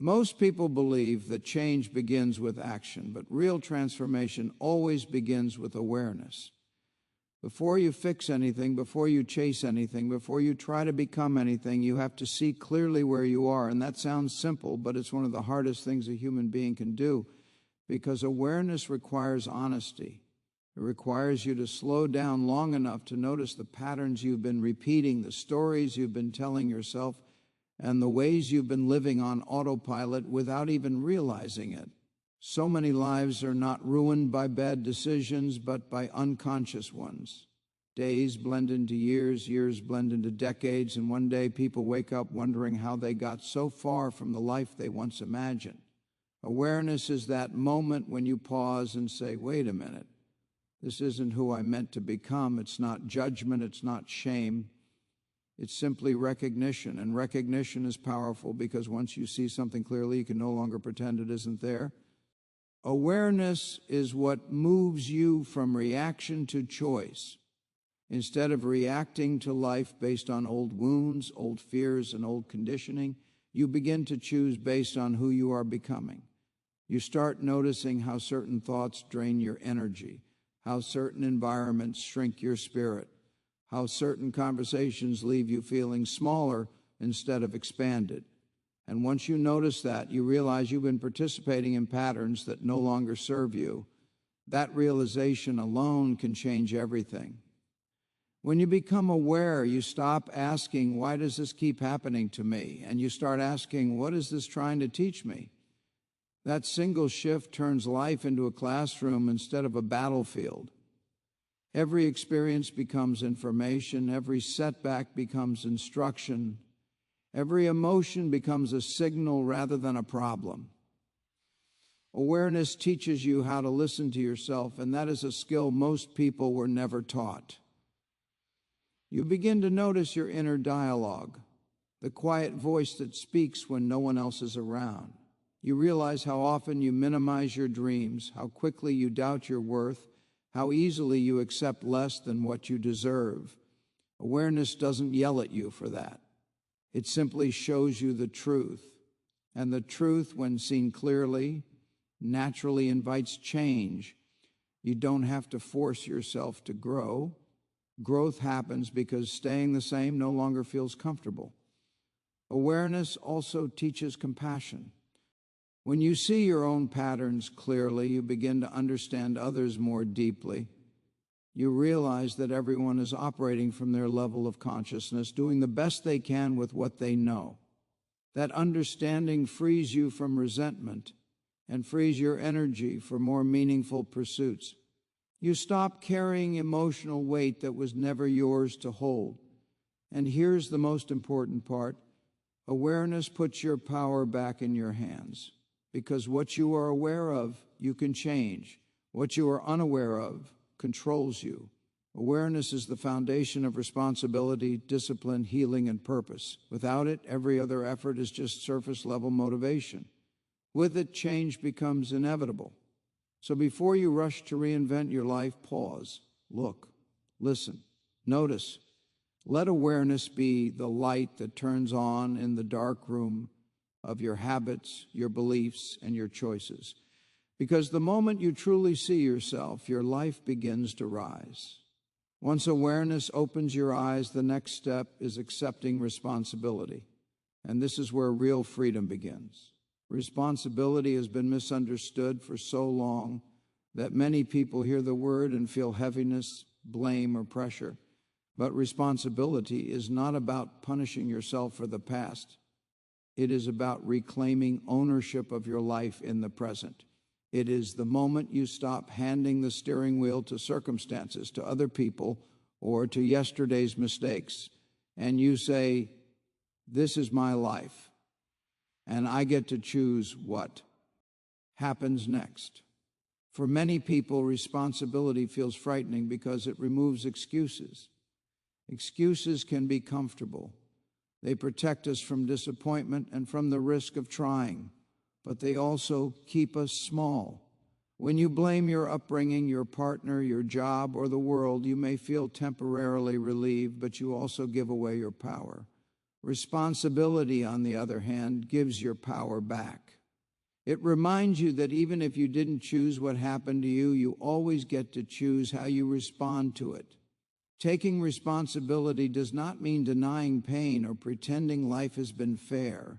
Most people believe that change begins with action, but real transformation always begins with awareness. Before you fix anything, before you chase anything, before you try to become anything, you have to see clearly where you are. And that sounds simple, but it's one of the hardest things a human being can do, because awareness requires honesty. It requires you to slow down long enough to notice the patterns you've been repeating, the stories you've been telling yourself, and the ways you've been living on autopilot without even realizing it. So many lives are not ruined by bad decisions, but by unconscious ones. Days blend into years, years blend into decades, and one day people wake up wondering how they got so far from the life they once imagined. Awareness is that moment when you pause and say, wait a minute, this isn't who I meant to become. It's not judgment, it's not shame. It's simply recognition, and recognition is powerful because once you see something clearly, you can no longer pretend it isn't there. Awareness is what moves you from reaction to choice. Instead of reacting to life based on old wounds, old fears, and old conditioning, you begin to choose based on who you are becoming. You start noticing how certain thoughts drain your energy, how certain environments shrink your spirit, how certain conversations leave you feeling smaller instead of expanded. And once you notice that, you realize you've been participating in patterns that no longer serve you. That realization alone can change everything. When you become aware, you stop asking, why does this keep happening to me? And you start asking, what is this trying to teach me? That single shift turns life into a classroom instead of a battlefield. Every experience becomes information. Every setback becomes instruction. Every emotion becomes a signal rather than a problem. Awareness teaches you how to listen to yourself, and that is a skill most people were never taught. You begin to notice your inner dialogue, the quiet voice that speaks when no one else is around. You realize how often you minimize your dreams, how quickly you doubt your worth, how easily you accept less than what you deserve. Awareness doesn't yell at you for that. It simply shows you the truth. And the truth, when seen clearly, naturally invites change. You don't have to force yourself to grow. Growth happens because staying the same no longer feels comfortable. Awareness also teaches compassion. When you see your own patterns clearly, you begin to understand others more deeply. You realize that everyone is operating from their level of consciousness, doing the best they can with what they know. That understanding frees you from resentment and frees your energy for more meaningful pursuits. You stop carrying emotional weight that was never yours to hold. And here's the most important part. Awareness puts your power back in your hands. Because what you are aware of, you can change. What you are unaware of controls you. Awareness is the foundation of responsibility, discipline, healing, and purpose. Without it, every other effort is just surface-level motivation. With it, change becomes inevitable. So before you rush to reinvent your life, pause, look, listen, notice. Let awareness be the light that turns on in the dark room of your habits, your beliefs, and your choices. Because the moment you truly see yourself, your life begins to rise. Once awareness opens your eyes, the next step is accepting responsibility. And this is where real freedom begins. Responsibility has been misunderstood for so long that many people hear the word and feel heaviness, blame, or pressure. But responsibility is not about punishing yourself for the past. It is about reclaiming ownership of your life in the present. It is the moment you stop handing the steering wheel to circumstances, to other people, or to yesterday's mistakes, and you say, this is my life, and I get to choose what happens next. For many people, responsibility feels frightening because it removes excuses. Excuses can be comfortable. They protect us from disappointment and from the risk of trying, but they also keep us small. When you blame your upbringing, your partner, your job, or the world, you may feel temporarily relieved, but you also give away your power. Responsibility, on the other hand, gives your power back. It reminds you that even if you didn't choose what happened to you, you always get to choose how you respond to it. Taking responsibility does not mean denying pain or pretending life has been fair.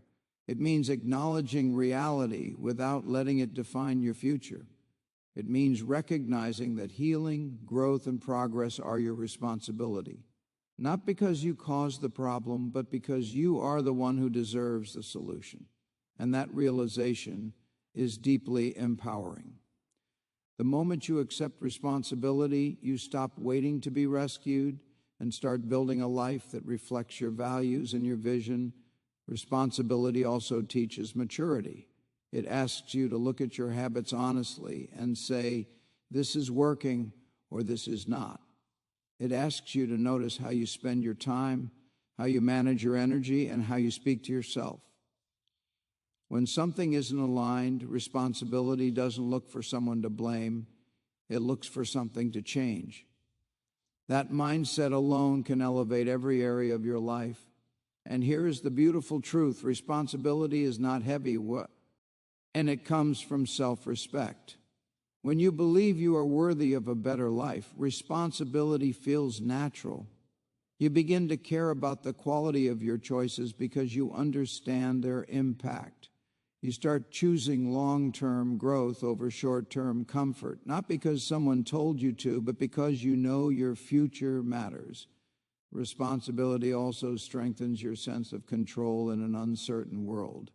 It means acknowledging reality without letting it define your future. It means recognizing that healing, growth, and progress are your responsibility. Not because you caused the problem, but because you are the one who deserves the solution. And that realization is deeply empowering. The moment you accept responsibility, you stop waiting to be rescued and start building a life that reflects your values and your vision. Responsibility also teaches maturity. It asks you to look at your habits honestly and say, this is working or this is not. It asks you to notice how you spend your time, how you manage your energy, and how you speak to yourself. When something isn't aligned, responsibility doesn't look for someone to blame. It looks for something to change. That mindset alone can elevate every area of your life. And here is the beautiful truth. Responsibility is not heavy, and it comes from self-respect. When you believe you are worthy of a better life, responsibility feels natural. You begin to care about the quality of your choices because you understand their impact. You start choosing long-term growth over short-term comfort, not because someone told you to, but because you know your future matters. Responsibility also strengthens your sense of control in an uncertain world.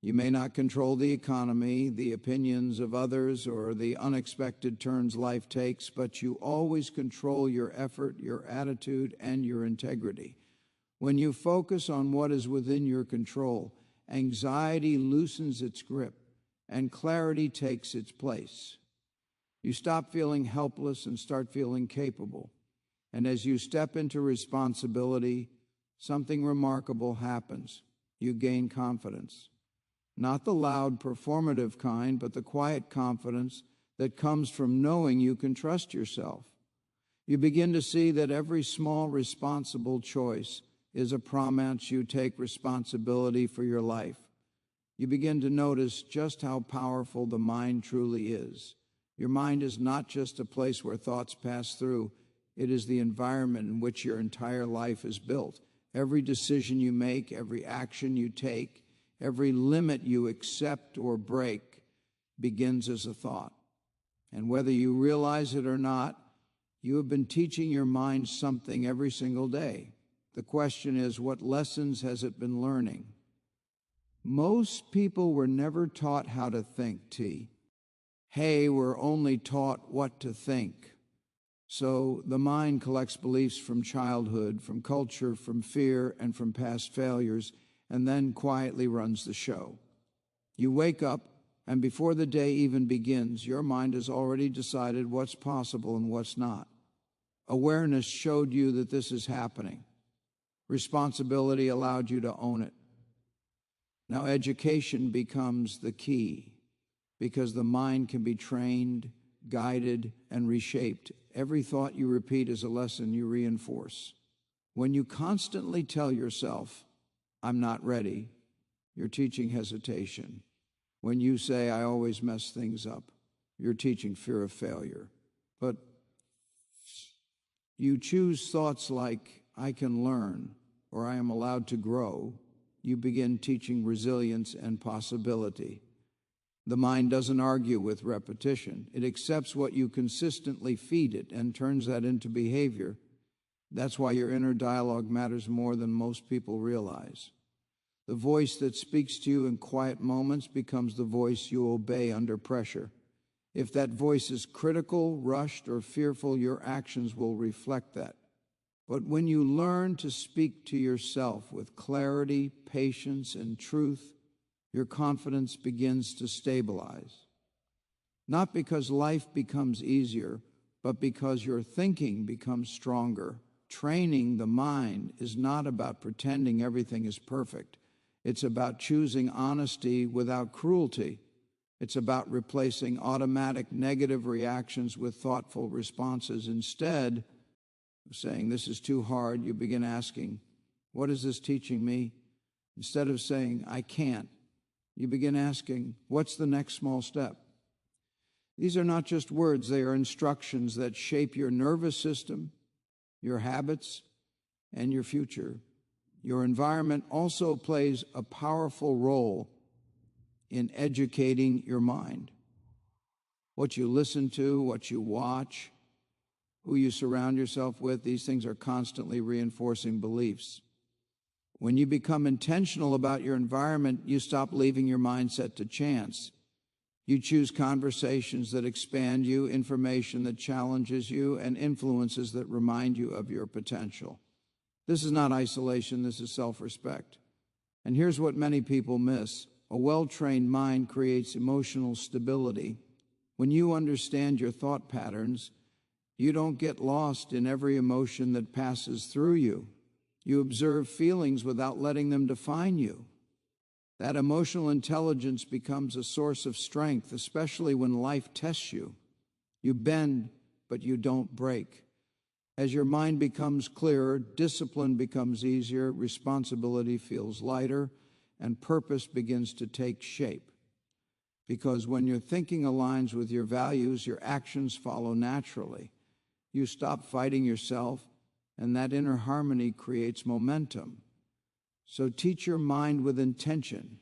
You may not control the economy, the opinions of others, or the unexpected turns life takes, but you always control your effort, your attitude, and your integrity. When you focus on what is within your control, anxiety loosens its grip, and clarity takes its place. You stop feeling helpless and start feeling capable. And as you step into responsibility, something remarkable happens. You gain confidence. Not the loud, performative kind, but the quiet confidence that comes from knowing you can trust yourself. You begin to see that every small, responsible choice is a promise you take responsibility for your life. You begin to notice just how powerful the mind truly is. Your mind is not just a place where thoughts pass through. It is the environment in which your entire life is built. Every decision you make, every action you take, every limit you accept or break begins as a thought. And whether you realize it or not, you have been teaching your mind something every single day. The question is, what lessons has it been learning? Most people were never taught how to think, T. Hey, we're only taught what to think. So the mind collects beliefs from childhood, from culture, from fear, and from past failures, and then quietly runs the show. You wake up, and before the day even begins, your mind has already decided what's possible and what's not. Awareness showed you that this is happening. Responsibility allowed you to own it. Now education becomes the key, because the mind can be trained, guided, and reshaped. Every thought you repeat is a lesson you reinforce. When you constantly tell yourself, I'm not ready, you're teaching hesitation. When you say, I always mess things up, you're teaching fear of failure. But you choose thoughts like, I can learn, or I am allowed to grow. You begin teaching resilience and possibility. The mind doesn't argue with repetition. It accepts what you consistently feed it and turns that into behavior. That's why your inner dialogue matters more than most people realize. The voice that speaks to you in quiet moments becomes the voice you obey under pressure. If that voice is critical, rushed, or fearful, your actions will reflect that. But when you learn to speak to yourself with clarity, patience, and truth, your confidence begins to stabilize. Not because life becomes easier, but because your thinking becomes stronger. Training the mind is not about pretending everything is perfect. It's about choosing honesty without cruelty. It's about replacing automatic negative reactions with thoughtful responses. Instead of saying, this is too hard, you begin asking, What is this teaching me? Instead of saying, I can't, you begin asking, what's the next small step? These are not just words, they are instructions that shape your nervous system, your habits, and your future. Your environment also plays a powerful role in educating your mind. What you listen to, what you watch, who you surround yourself with, these things are constantly reinforcing beliefs. When you become intentional about your environment, you stop leaving your mindset to chance. You choose conversations that expand you, information that challenges you, and influences that remind you of your potential. This is not isolation, this is self-respect. And here's what many people miss. A well-trained mind creates emotional stability. When you understand your thought patterns, you don't get lost in every emotion that passes through you. You observe feelings without letting them define you. That emotional intelligence becomes a source of strength, especially when life tests you. You bend, but you don't break. As your mind becomes clearer, discipline becomes easier, responsibility feels lighter, and purpose begins to take shape. Because when your thinking aligns with your values, your actions follow naturally. You stop fighting yourself, and that inner harmony creates momentum. So teach your mind with intention,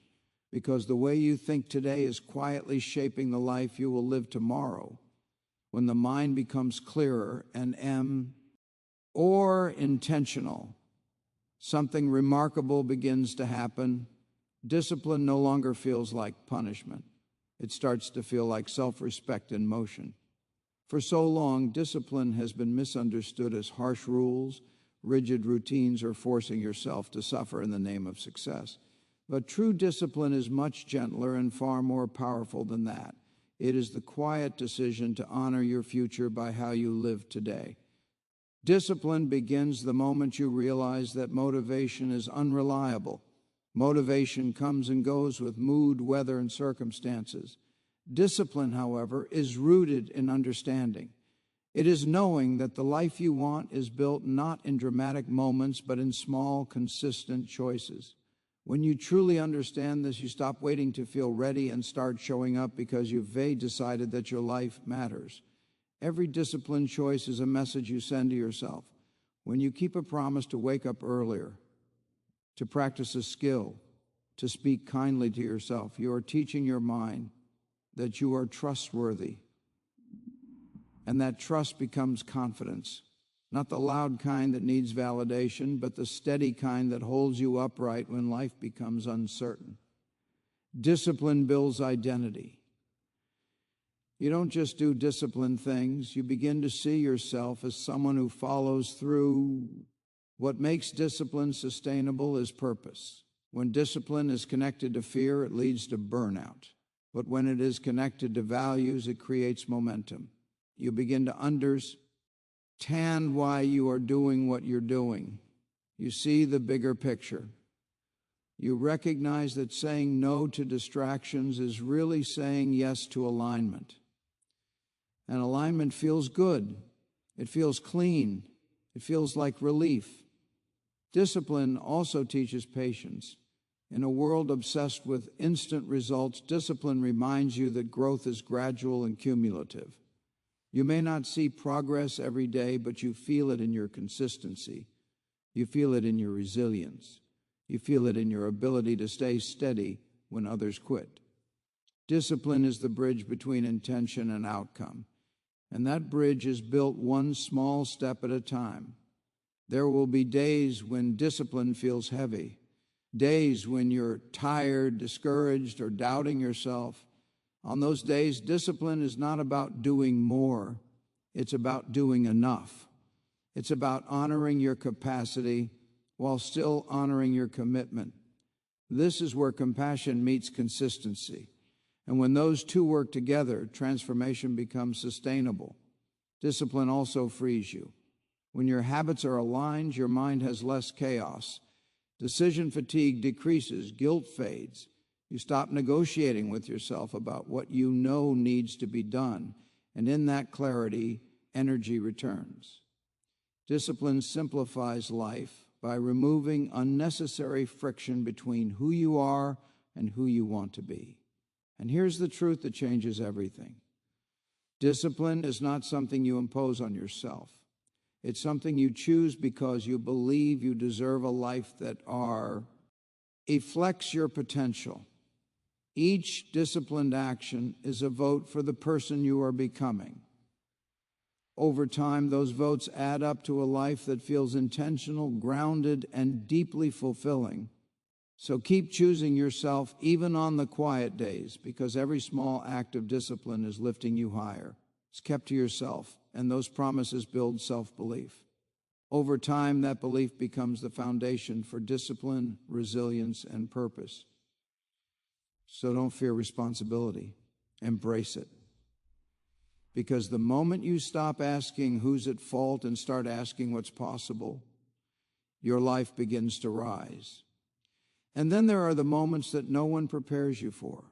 because the way you think today is quietly shaping the life you will live tomorrow. When the mind becomes clearer and or intentional, something remarkable begins to happen. Discipline no longer feels like punishment. It starts to feel like self-respect in motion. For so long, discipline has been misunderstood as harsh rules, rigid routines, or forcing yourself to suffer in the name of success. But true discipline is much gentler and far more powerful than that. It is the quiet decision to honor your future by how you live today. Discipline begins the moment you realize that motivation is unreliable. Motivation comes and goes with mood, weather, and circumstances. Discipline, however, is rooted in understanding. It is knowing that the life you want is built not in dramatic moments, but in small, consistent choices. When you truly understand this, you stop waiting to feel ready and start showing up because you've decided that your life matters. Every disciplined choice is a message you send to yourself. When you keep a promise to wake up earlier, to practice a skill, to speak kindly to yourself, you are teaching your mind that you are trustworthy. And that trust becomes confidence, not the loud kind that needs validation, but the steady kind that holds you upright when life becomes uncertain. Discipline builds identity. You don't just do disciplined things, you begin to see yourself as someone who follows through. What makes discipline sustainable is purpose. When discipline is connected to fear, it leads to burnout. But when it is connected to values, it creates momentum. You begin to understand why you are doing what you're doing. You see the bigger picture. You recognize that saying no to distractions is really saying yes to alignment. And alignment feels good. It feels clean. It feels like relief. Discipline also teaches patience. In a world obsessed with instant results, discipline reminds you that growth is gradual and cumulative. You may not see progress every day, but you feel it in your consistency. You feel it in your resilience. You feel it in your ability to stay steady when others quit. Discipline is the bridge between intention and outcome. And that bridge is built one small step at a time. There will be days when discipline feels heavy, days when you're tired, discouraged, or doubting yourself. On those days, discipline is not about doing more. It's about doing enough. It's about honoring your capacity while still honoring your commitment. This is where compassion meets consistency. And when those two work together, transformation becomes sustainable. Discipline also frees you. When your habits are aligned, your mind has less chaos. Decision fatigue decreases, guilt fades. You stop negotiating with yourself about what you know needs to be done. And in that clarity, energy returns. Discipline simplifies life. by removing unnecessary friction between who you are and who you want to be. And here's the truth that changes everything. Discipline is not something you impose on yourself. It's something you choose because you believe you deserve a life that reflects your potential. Each disciplined action is a vote for the person you are becoming. Over time, those votes add up to a life that feels intentional, grounded, and deeply fulfilling. So keep choosing yourself even on the quiet days, because every small act of discipline is lifting you higher. It's kept to yourself, and those promises build self-belief. Over time, that belief becomes the foundation for discipline, resilience, and purpose. So don't fear responsibility. Embrace it. Because the moment you stop asking who's at fault and start asking what's possible, your life begins to rise. And then there are the moments that no one prepares you for,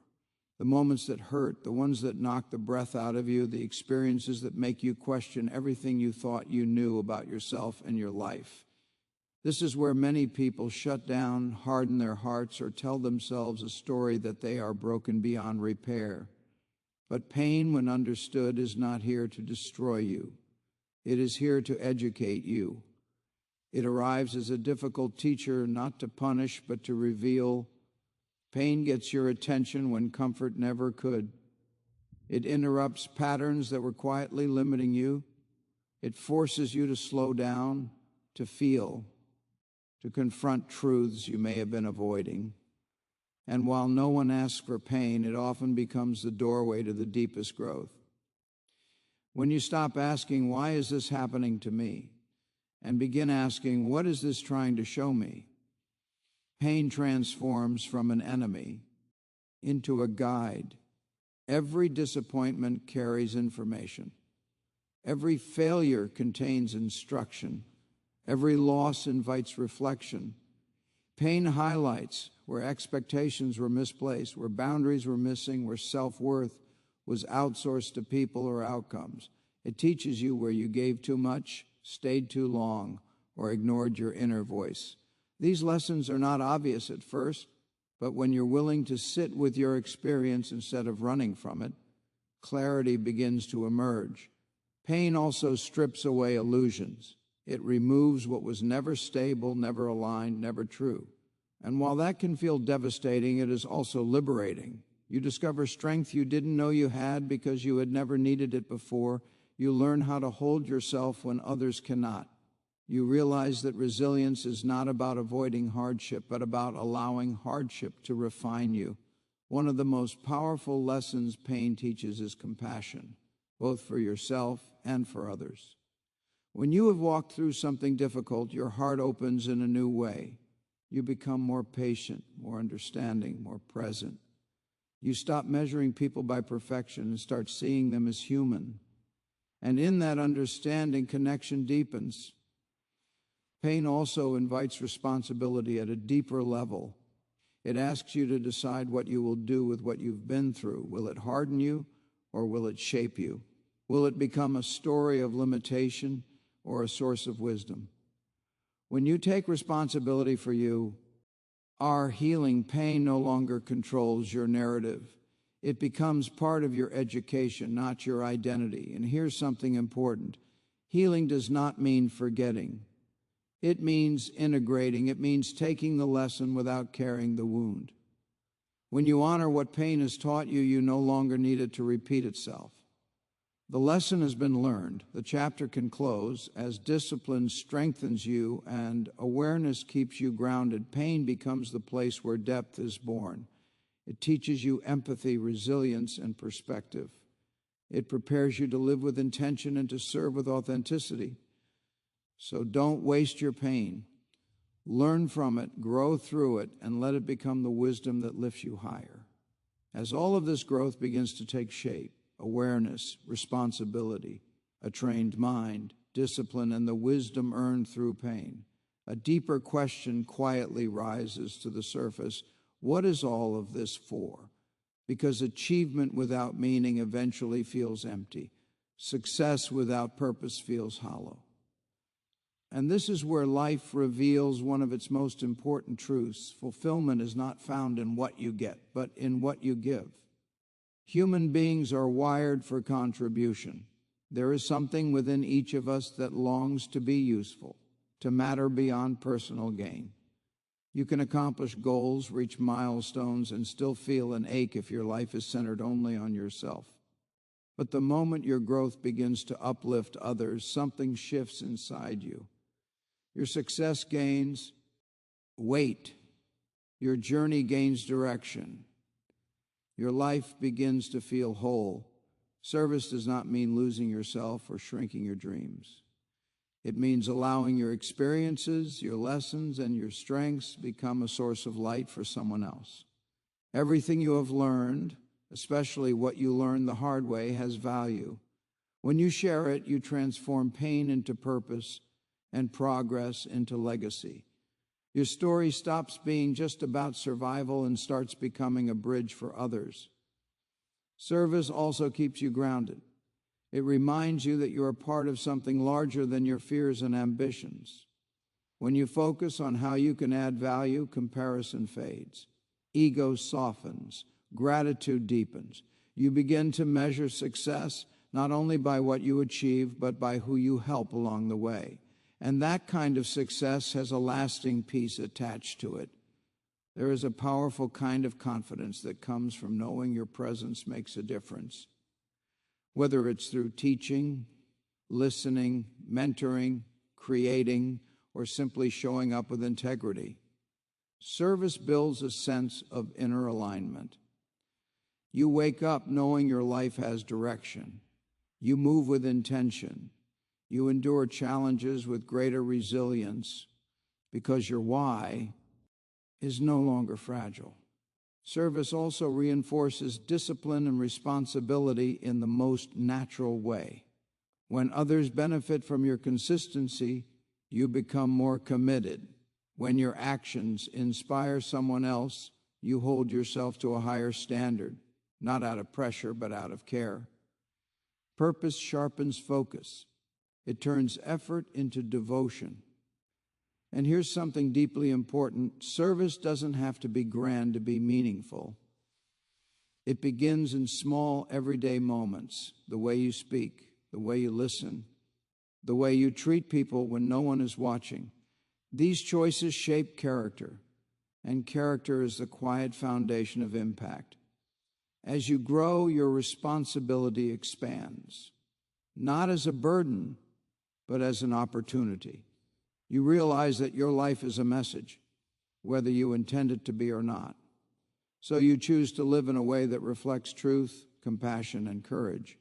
the moments that hurt, the ones that knock the breath out of you, the experiences that make you question everything you thought you knew about yourself and your life. This is where many people shut down, harden their hearts, or tell themselves a story that they are broken beyond repair. But pain, when understood, is not here to destroy you. It is here to educate you. It arrives as a difficult teacher, not to punish, but to reveal. Pain gets your attention when comfort never could. It interrupts patterns that were quietly limiting you. It forces you to slow down, to feel, to confront truths you may have been avoiding. And while no one asks for pain, it often becomes the doorway to the deepest growth. When you stop asking, why is this happening to me? And begin asking, what is this trying to show me? Pain transforms from an enemy into a guide. Every disappointment carries information. Every failure contains instruction. Every loss invites reflection. Pain highlights where expectations were misplaced, where boundaries were missing, where self-worth was outsourced to people or outcomes. It teaches you where you gave too much, stayed too long, or ignored your inner voice. These lessons are not obvious at first, but when you're willing to sit with your experience instead of running from it, clarity begins to emerge. Pain also strips away illusions. It removes what was never stable, never aligned, never true. And while that can feel devastating, it is also liberating. You discover strength you didn't know you had because you had never needed it before. You learn how to hold yourself when others cannot. You realize that resilience is not about avoiding hardship, but about allowing hardship to refine you. One of the most powerful lessons pain teaches is compassion, both for yourself and for others. When you have walked through something difficult, your heart opens in a new way. You become more patient, more understanding, more present. You stop measuring people by perfection and start seeing them as human. And in that understanding, connection deepens. Pain also invites responsibility at a deeper level. It asks you to decide what you will do with what you've been through. Will it harden you, or will it shape you? Will it become a story of limitation or a source of wisdom? When you take responsibility for you, our healing, pain no longer controls your narrative. It becomes part of your education, not your identity. And here's something important. Healing does not mean forgetting. It means integrating. It means taking the lesson without carrying the wound. When you honor what pain has taught you, you no longer need it to repeat itself. The lesson has been learned. The chapter can close as discipline strengthens you and awareness keeps you grounded. Pain becomes the place where depth is born. It teaches you empathy, resilience, and perspective. It prepares you to live with intention and to serve with authenticity. So don't waste your pain. Learn from it, grow through it, and let it become the wisdom that lifts you higher. As all of this growth begins to take shape, awareness, responsibility, a trained mind, discipline, and the wisdom earned through pain, a deeper question quietly rises to the surface. What is all of this for? Because achievement without meaning eventually feels empty. Success without purpose feels hollow. And this is where life reveals one of its most important truths. Fulfillment is not found in what you get, but in what you give. Human beings are wired for contribution. There is something within each of us that longs to be useful, to matter beyond personal gain. You can accomplish goals, reach milestones, and still feel an ache if your life is centered only on yourself. But the moment your growth begins to uplift others, something shifts inside you. Your success gains weight. Your journey gains direction. Your life begins to feel whole. Service does not mean losing yourself or shrinking your dreams. It means allowing your experiences, your lessons, and your strengths become a source of light for someone else. Everything you have learned, especially what you learned the hard way, has value. When you share it, you transform pain into purpose and progress into legacy. Your story stops being just about survival and starts becoming a bridge for others. Service also keeps you grounded. It reminds you that you are part of something larger than your fears and ambitions. When you focus on how you can add value, comparison fades. Ego softens. Gratitude deepens. You begin to measure success not only by what you achieve, but by who you help along the way. And that kind of success has a lasting peace attached to it. There is a powerful kind of confidence that comes from knowing your presence makes a difference. Whether it's through teaching, listening, mentoring, creating, or simply showing up with integrity. Service builds a sense of inner alignment. You wake up knowing your life has direction. You move with intention. You endure challenges with greater resilience because your why is no longer fragile. Service also reinforces discipline and responsibility in the most natural way. When others benefit from your consistency, you become more committed. When your actions inspire someone else, you hold yourself to a higher standard, not out of pressure, but out of care. Purpose sharpens focus. It turns effort into devotion. And here's something deeply important. Service doesn't have to be grand to be meaningful. It begins in small, everyday moments. The way you speak, the way you listen, the way you treat people when no one is watching. These choices shape character, and character is the quiet foundation of impact. As you grow, your responsibility expands, not as a burden, but as an opportunity. You realize that your life is a message, whether you intend it to be or not. So you choose to live in a way that reflects truth, compassion, and courage.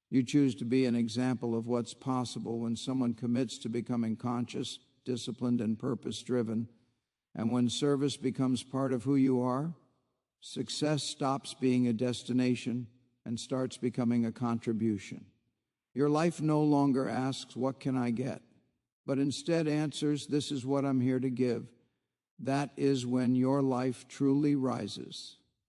You choose to be an example of what's possible when someone commits to becoming conscious, disciplined, and purpose-driven. And when service becomes part of who you are, success stops being a destination and starts becoming a contribution. Your life no longer asks, "What can I get?" but instead answers, "This is what I'm here to give." That is when your life truly rises.